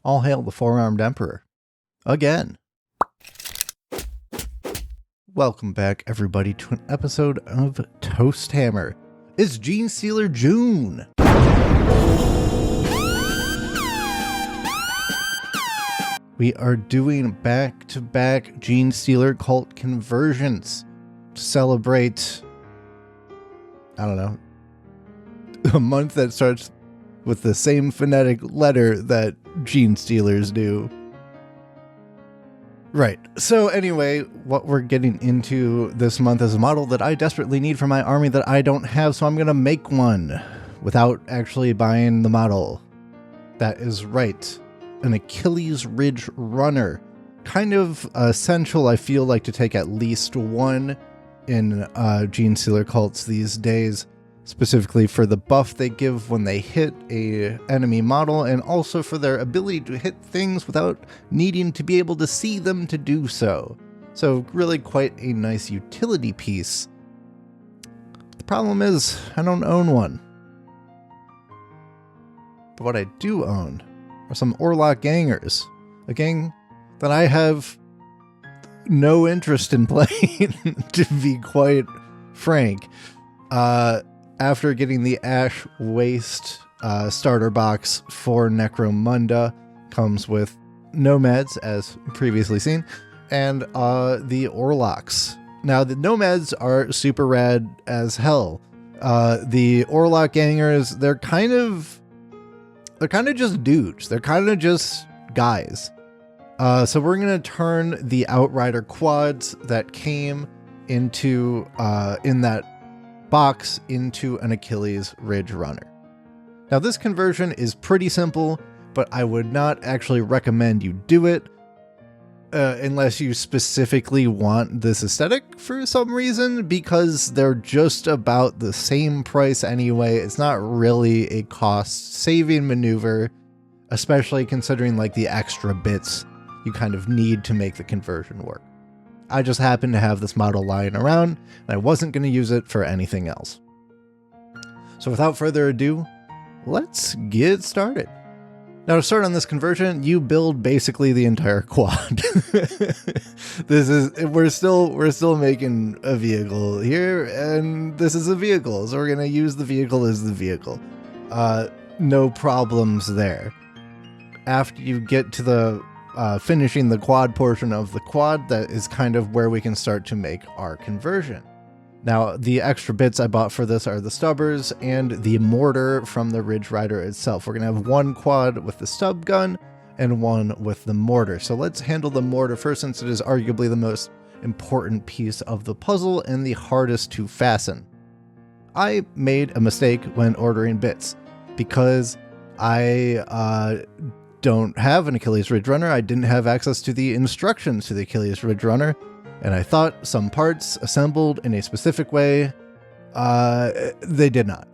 All hail the four-armed emperor. Again. Welcome back, everybody, to an episode of Toast Hammer. It's Genestealer June. We are doing back-to-back Genestealer Cult conversions to celebrate, I don't know, a month that starts with the same phonetic letter that Genestealers do. Right. So anyway, what we're getting into this month is a model that I desperately need for my army that I don't have, so I'm going to make one without actually buying the model. That is right. An Achilles Ridgerunner. Kind of essential, I feel like, to take at least one in Genestealer cults these days, specifically for the buff they give when they hit a enemy model, and also for their ability to hit things without needing to be able to see them to do so. So really quite a nice utility piece. The problem is, I don't own one. But what I do own are some Orlock gangers. A gang that I have no interest in playing, to be quite frank. After getting the Ash Waste starter box for Necromunda, comes with Nomads, as previously seen, and the Orlocks. Now, the Nomads are super rad as hell. The Orlock gangers, they're kind of just dudes. They're kind of just guys. So we're going to turn the Outrider quads that came into in that box into an Achilles Ridgerunner. Now, this conversion is pretty simple, but I would not actually recommend you do it unless you specifically want this aesthetic for some reason, because they're just about the same price anyway. It's not really a cost-saving maneuver, especially considering like the extra bits you kind of need to make the conversion work. I just happened to have this model lying around, and I wasn't going to use it for anything else. So without further ado, let's get started. Now, to start on this conversion, you build basically the entire quad. We're still making a vehicle here, and this is a vehicle, so we're going to use the vehicle as the vehicle. No problems there. After you get to the finishing the quad portion of the quad, that is kind of where we can start to make our conversion. Now, the extra bits I bought for this are the stubbers and the mortar from the Ridge Rider itself. We're going to have one quad with the stub gun and one with the mortar. So let's handle the mortar first, since it is arguably the most important piece of the puzzle and the hardest to fasten. I made a mistake when ordering bits because I don't have an Achilles Ridgerunner. I didn't have access to the instructions to the Achilles Ridgerunner, and I thought some parts assembled in a specific way. They did not.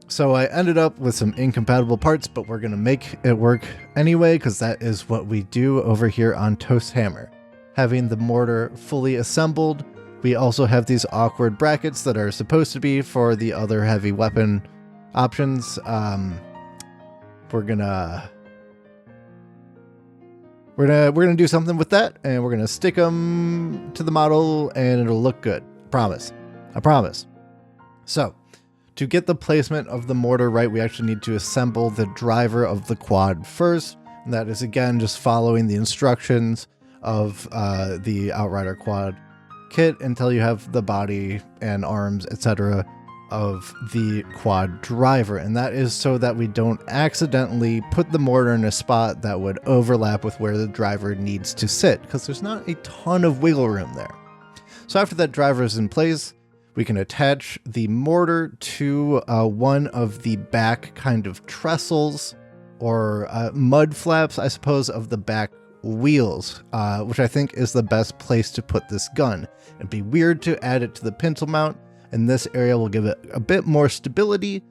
So I ended up with some incompatible parts, but we're going to make it work anyway, because that is what we do over here on Toast Hammer. Having the mortar fully assembled, we also have these awkward brackets that are supposed to be for the other heavy weapon options. We're gonna do something with that, and we're gonna stick them to the model, and it'll look good. Promise. I promise. So, to get the placement of the mortar right, we actually need to assemble the driver of the quad first, and that is again just following the instructions of the Outrider quad kit until you have the body and arms, etc. of the quad driver, and that is so that we don't accidentally put the mortar in a spot that would overlap with where the driver needs to sit, because there's not a ton of wiggle room there. So after that driver is in place, we can attach the mortar to one of the back kind of trestles or mud flaps, I suppose, of the back wheels, which I think is the best place to put this gun. It'd be weird to add it to the pintle mount, and this area will give it a bit more stability,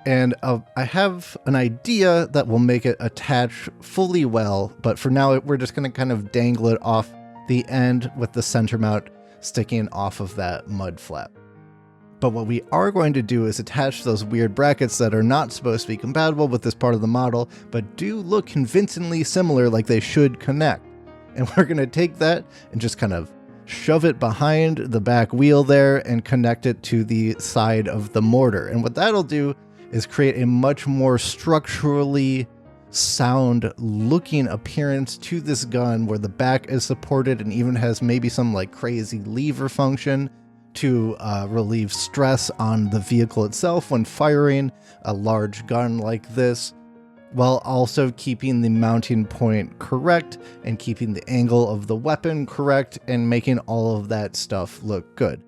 and I have an idea that will make it attach fully well, but for now we're just going to kind of dangle it off the end with the center mount sticking off of that mud flap. But what we are going to do is attach those weird brackets that are not supposed to be compatible with this part of the model, but do look convincingly similar, like they should connect. And we're going to take that and just kind of shove it behind the back wheel there and connect it to the side of the mortar. And what that'll do is create a much more structurally sound looking appearance to this gun, where the back is supported and even has maybe some like crazy lever function to relieve stress on the vehicle itself when firing a large gun like this, while also keeping the mounting point correct and keeping the angle of the weapon correct and making all of that stuff look good.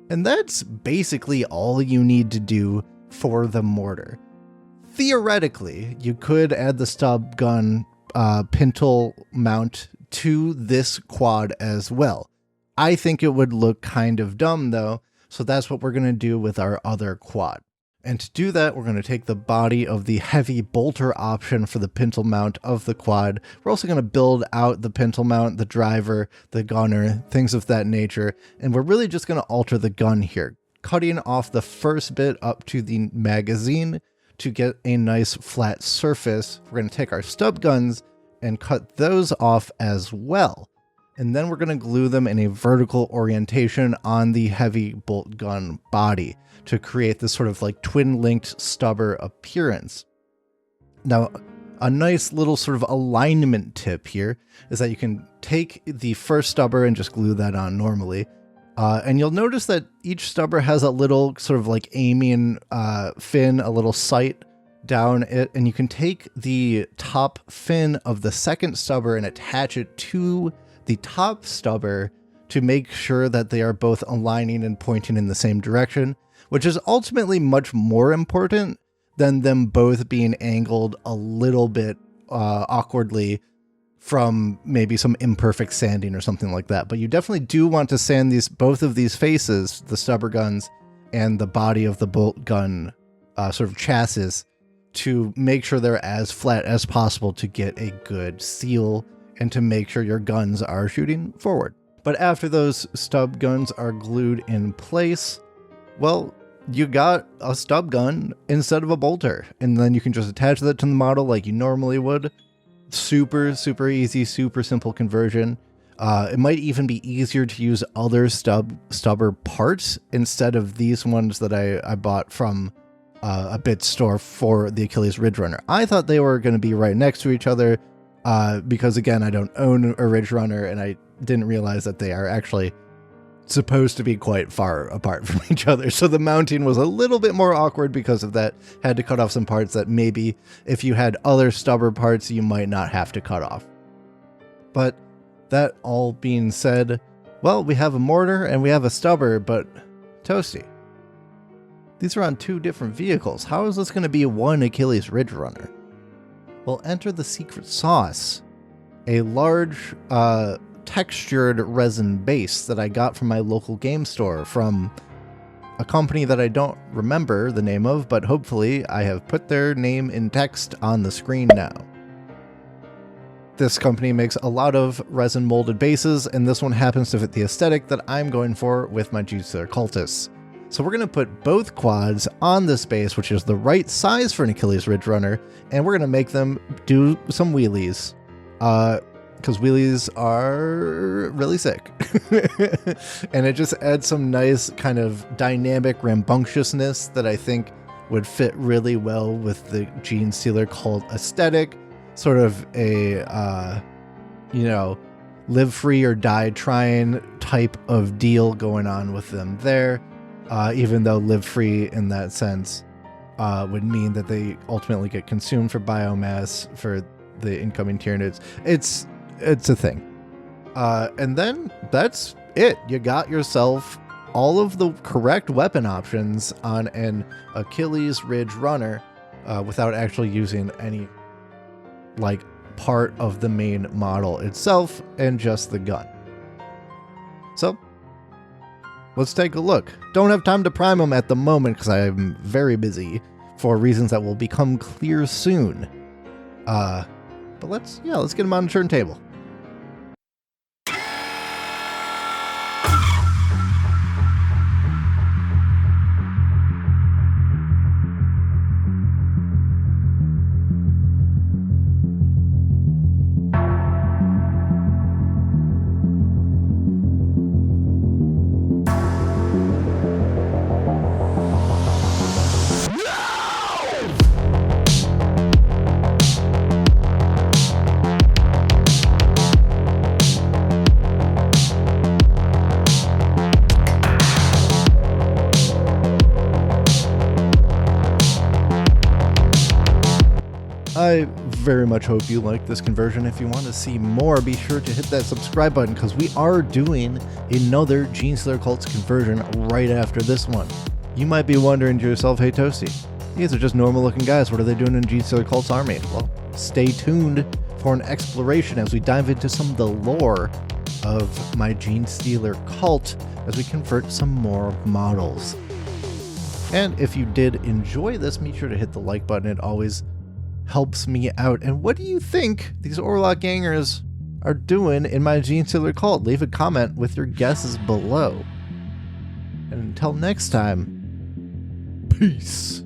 And that's basically all you need to do for the mortar. Theoretically, you could add the stub gun pintle mount to this quad as well. I think it would look kind of dumb though, so that's what we're going to do with our other quad. And to do that, we're going to take the body of the heavy bolter option for the pintle mount of the quad. We're also going to build out the pintle mount, the driver, the gunner, things of that nature. And we're really just going to alter the gun here, cutting off the first bit up to the magazine to get a nice flat surface. We're going to take our stub guns and cut those off as well. And then we're going to glue them in a vertical orientation on the heavy bolt gun body to create this sort of like twin linked stubber appearance. Now, a nice little sort of alignment tip here is that you can take the first stubber and just glue that on normally. And you'll notice that each stubber has a little sort of like aiming fin, a little sight down it. And you can take the top fin of the second stubber and attach it to the top stubber to make sure that they are both aligning and pointing in the same direction, which is ultimately much more important than them both being angled a little bit awkwardly from maybe some imperfect sanding or something like that. But you definitely do want to sand both of these faces, the stubber guns and the body of the bolt gun sort of chassis, to make sure they're as flat as possible to get a good seal and to make sure your guns are shooting forward. But after those stub guns are glued in place, well, you got a stub gun instead of a bolter, and then you can just attach that to the model like you normally would. Super, super easy, super simple conversion. It might even be easier to use other stubber parts instead of these ones that I bought from a bit store for the Achilles Ridgerunner. I thought they were going to be right next to each other, because again, I don't own a Ridgerunner, and I didn't realize that they are actually supposed to be quite far apart from each other. So the mounting was a little bit more awkward because of that. Had to cut off some parts that maybe if you had other stubber parts, you might not have to cut off. But that all being said, well, we have a mortar and we have a stubber, but Toasty, these are on two different vehicles. How is this going to be one Achilles Ridgerunner? Well, enter the secret sauce. A large textured resin base that I got from my local game store from a company that I don't remember the name of, but hopefully I have put their name in text on the screen now. This company makes a lot of resin molded bases, and this one happens to fit the aesthetic that I'm going for with my Genestealer Cultists. So we're going to put both quads on this base, which is the right size for an Achilles Ridgerunner, and we're going to make them do some wheelies. Because wheelies are really sick. And it just adds some nice kind of dynamic rambunctiousness that I think would fit really well with the Genestealer Cult aesthetic. Sort of a, live free or die trying type of deal going on with them there. Even though live free in that sense would mean that they ultimately get consumed for biomass for the incoming Tyranids. It's a thing. And then that's it. You got yourself all of the correct weapon options on an Achilles Ridgerunner without actually using any part of the main model itself and just the gun. So let's take a look. Don't have time to prime them at the moment because I'm very busy for reasons that will become clear soon. But let's get them on the turntable. very much hope you like this conversion. If you want to see more, be sure to hit that subscribe button, because we are doing another Genestealer Cults conversion right after this one. You might be wondering to yourself, hey Toasty, these are just normal looking guys. What are they doing in Genestealer Cult's army? Well, stay tuned for an exploration as we dive into some of the lore of my Genestealer Cult as we convert some more models. And if you did enjoy this, be sure to hit the like button. It always helps me out. And what do you think these Orlock gangers are doing in my Genestealer Cult? Leave a comment with your guesses below. And until next time, peace.